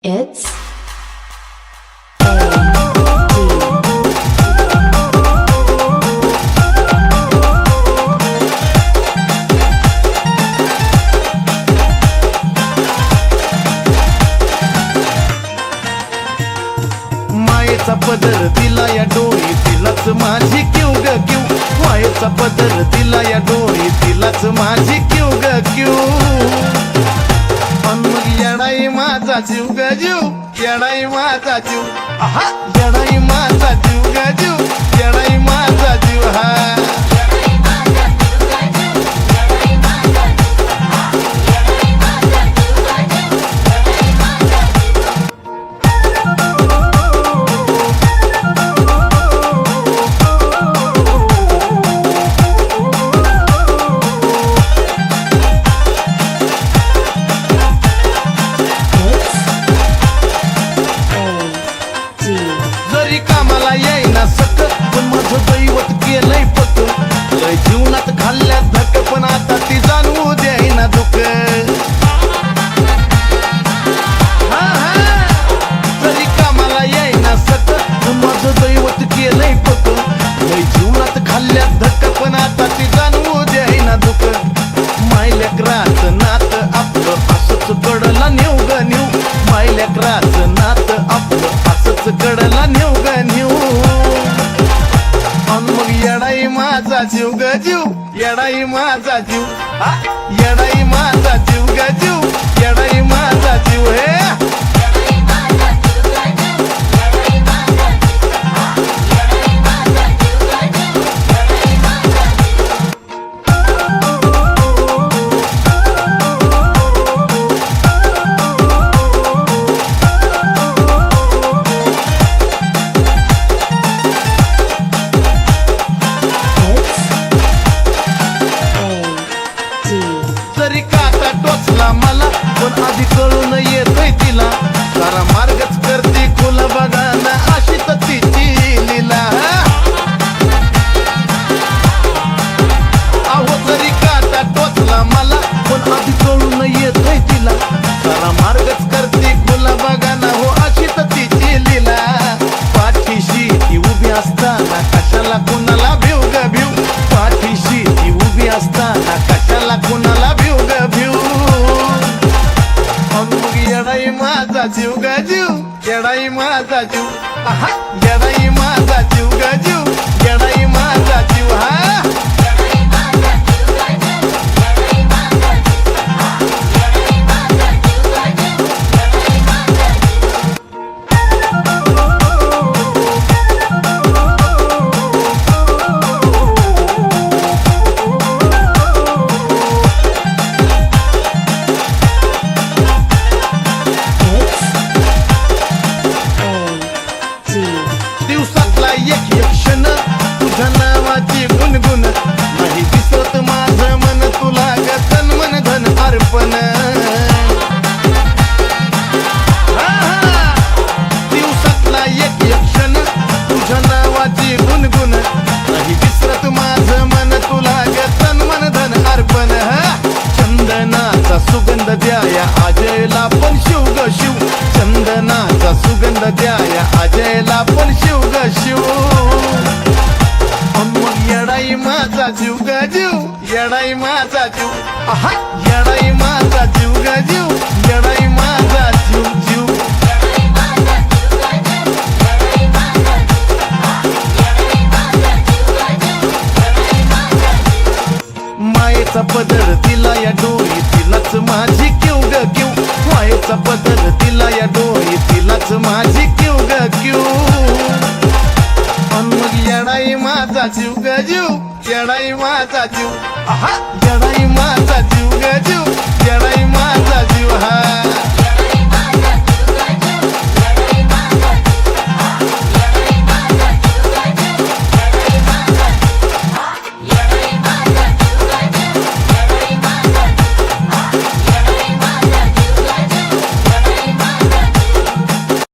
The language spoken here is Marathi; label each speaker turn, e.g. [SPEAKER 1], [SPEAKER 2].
[SPEAKER 1] It's
[SPEAKER 2] मायेचा पदर दिला या डोळी तिलाच माझी क्यू ग क्यू मायेचा पदर दिला या डोळी तिलाच माझी क्यू ग क्यू पण मग येडाई माझा जीव ग जीव येडाई माझा जीव आहा येडाई माझा जीव ग जीव येडाई माझा जीव हा जरी कामाला येईना सक पण माझं दैवत केलंय पक लय जीवनात खाल्ल्या धक पण आता ती जाणवू देईना दुःख जरी कामाला येईना सक पण माझं दैवत केलंय पक लय जीवनात खाल्ल्या धक पण आता ती जाणवू देईना दुःख मायलेकराच नात आपलं असंच कडला नेऊ ग नेऊ मायलेकराच नात आपलं असंच कडला नेऊ ग नेऊ अन मग येडाई माझा जीव ग जीव येडाई माझा जीव हा येडाई माझा जीव ग जीव येडाई माझा जीव हे जरी काटा टोचला मला पण आधी कळून येतोय तिला सारा मार्गच करते खुल बघा ना अशी तर तिची लीला अहो जरी काटा टोचला मला पण आधी कळून येतोय तिला सारा मार्गच करते खुल बघा ना हो अशी तर तिची लीला पाठीशी ती उभी असताना कशाला कुणाला भिव ग भिव पाठीशी ती उभी असताना कशाला कुणाला भिव ग भिव मग येडाई माझा जीव ग जीव येडाई माझा जीव आहा येडाई माझा जीव ग जीव येडाई माझा जीव हा दिवसातला एक एक क्षण तुझ्या नावाची गुणगुण नाही दिसत माझं मन तुला ग तन मन धन अर्पण दिवसातला एक एक क्षण तुझ्या नावाची गुणगुण नाही दिसत माझं मन तुला ग तन मन धन अर्पण चंदनाचा सुगंध द्याया अजयला पण शिव ग शिव चंदनाचा सुगंध द्याया अजयला पण शिव ग शिव मग येडाई माझा जीव ग जीव येडाई माझा जीव आहा येडाई माझा जीव ग जीव येडाई माझा जीव जीव मायेचा पदर दिला या डोळी तिलाच माझी क्यू ग क्यू मायेचा पदर दिला या डोळी तिलाच माझी क्यू ग क्यू पण मग येडाई माझा जीव ग जीव येडाई माझा जीव आहा येडाई माझा जीव ग जीव